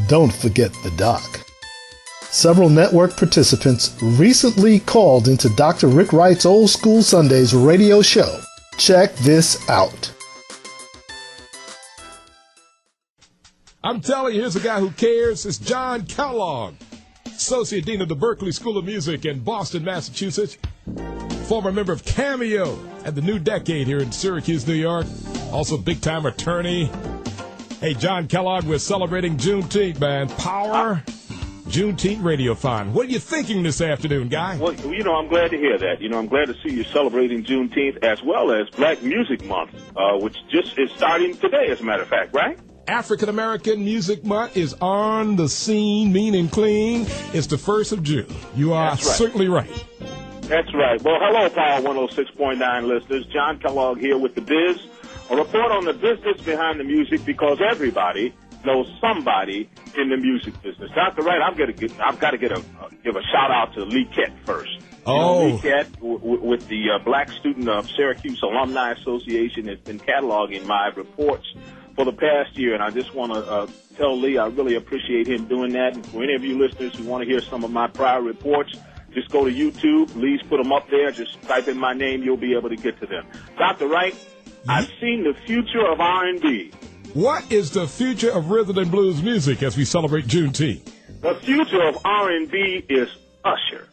Don't forget the doc. Several network participants recently called into Dr. Rick Wright's Old School Sundays radio show. Check this out. I'm telling you, here's a guy who cares. It's John Kellogg, Associate Dean of the Berklee School of Music in Boston, Massachusetts. Former member of Cameo at the New Decade here in Syracuse, New York. Also big-time attorney. Hey, John Kellogg, we're celebrating Juneteenth, man. Power Juneteenth Radiothon. What are you thinking this afternoon, guy? Well, I'm glad to hear that. I'm glad to see you celebrating Juneteenth as well as Black Music Month, which just is starting today, as a matter of fact, right? African American Music Month is on the scene, mean and clean. It's the 1st of June. You are certainly right. That's right. Well, hello, Power 106.9 listeners. John Kellogg here with The Biz, a report on the business behind the music, because everybody knows somebody in the music business. Dr. Wright, I've got to give a shout out to Lee Kett first. Lee Kett, with the Black Student of Syracuse Alumni Association, has been cataloging my reports for the past year, and I just want to tell Lee I really appreciate him doing that. And for any of you listeners who want to hear some of my prior reports, just go to YouTube. Lee's put them up there. Just type in my name. You'll be able to get to them. Dr. Wright, I've seen the future of R&B. What is the future of rhythm and blues music as we celebrate Juneteenth? The future of R&B is Usher.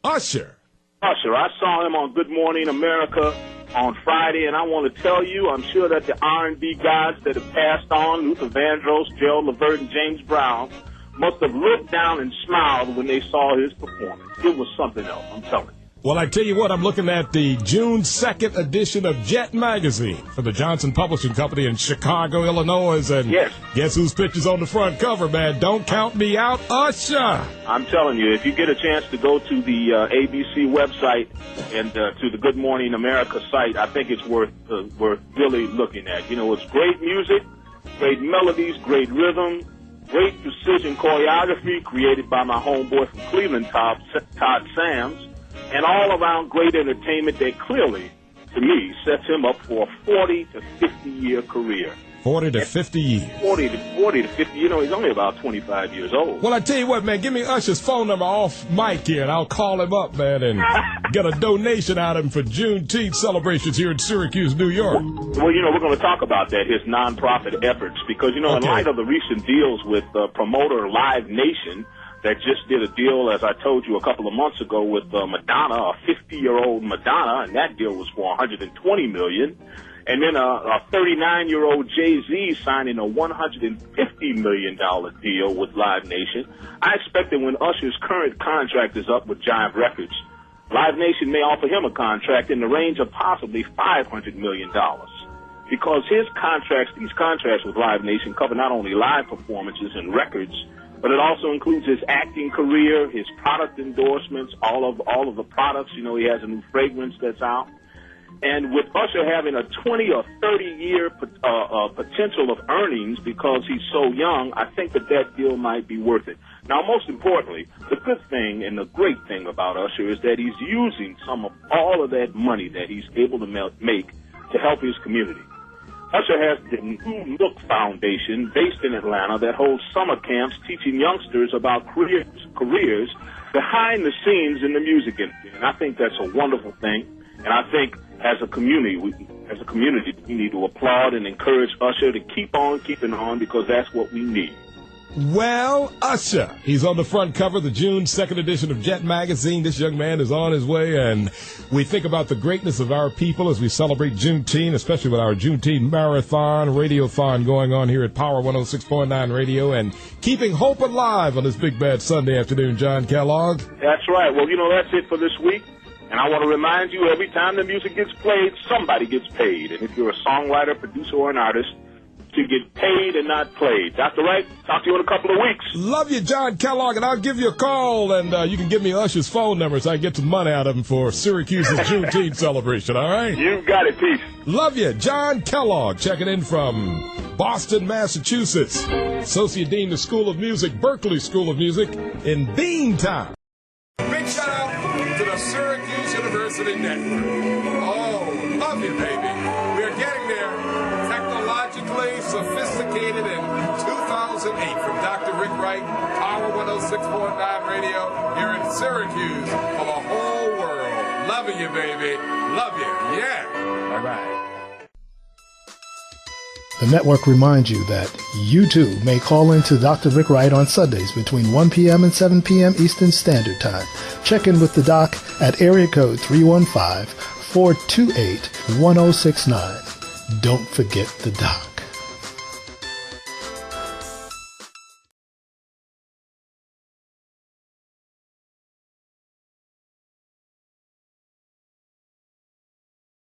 Usher? Usher. I saw him on Good Morning America on Friday, and I want to tell you, I'm sure that the R&B gods that have passed on, Luther Vandross, Gerald Levert, and James Brown, must have looked down and smiled when they saw his performance. It was something else, I'm telling you. Well, I tell you what, I'm looking at the June 2nd edition of Jet Magazine for the Johnson Publishing Company in Chicago, Illinois, and guess whose picture's on the front cover, man? Don't count me out, Usher! I'm telling you, if you get a chance to go to the ABC website and to the Good Morning America site, I think it's worth really looking at. It's great music, great melodies, great rhythm, great precision choreography created by my homeboy from Cleveland, Todd Sams, and all-around great entertainment that clearly, to me, sets him up for a 40 to 50-year career. 40 to 50 years. 40 to 50. He's only about 25 years old. Well, I tell you what, man, give me Usher's phone number off mic here, and I'll call him up, man, and get a donation out of him for Juneteenth celebrations here in Syracuse, New York. Well, we're going to talk about that, his nonprofit efforts, because, in light of the recent deals with promoter Live Nation, that just did a deal, as I told you a couple of months ago, with Madonna, a 50-year-old Madonna, and that deal was for $120 million. And then a 39-year-old Jay-Z signing a $150 million deal with Live Nation. I expect that when Usher's current contract is up with Jive Records, Live Nation may offer him a contract in the range of possibly $500 million. Because these contracts with Live Nation cover not only live performances and records, but it also includes his acting career, his product endorsements, all of the products. He has a new fragrance that's out. And with Usher having a 20 or 30-year potential of earnings because he's so young, I think that deal might be worth it. Now, most importantly, the good thing and the great thing about Usher is that he's using some of all of that money that he's able to make to help his community. Usher has the New Look Foundation based in Atlanta that holds summer camps teaching youngsters about careers behind the scenes in the music industry. And I think that's a wonderful thing. And I think as a community, we need to applaud and encourage Usher to keep on keeping on, because that's what we need. Well, Usher, he's on the front cover of the June 2nd edition of Jet Magazine. This young man is on his way, and we think about the greatness of our people as we celebrate Juneteenth, especially with our Juneteenth Marathon, Radiothon going on here at Power 106.9 Radio, and keeping hope alive on this big bad Sunday afternoon, John Kellogg. That's right. Well, that's it for this week. And I want to remind you, every time the music gets played, somebody gets paid. And if you're a songwriter, producer, or an artist, to get paid and not played. Dr. Wright, talk to you in a couple of weeks. Love you, John Kellogg, and I'll give you a call, and you can give me Usher's phone number so I can get some money out of him for Syracuse's Juneteenth celebration, all right? You got it. Peace. Love you. John Kellogg, checking in from Boston, Massachusetts. Associate Dean of the School of Music, Berklee School of Music in Beantown. Big shout out to the Syracuse University Network. Oh, love you, baby. We're getting there. Technologically sophisticated in 2008 from Dr. Rick Wright, Power 106.9 Radio here in Syracuse for the whole world. Loving you, baby. Love you. Yeah. Bye-bye. The network reminds you that you too may call in to Dr. Rick Wright on Sundays between 1 p.m. and 7 p.m. Eastern Standard Time. Check in with the doc at area code 315-428-1069. Don't forget the doc.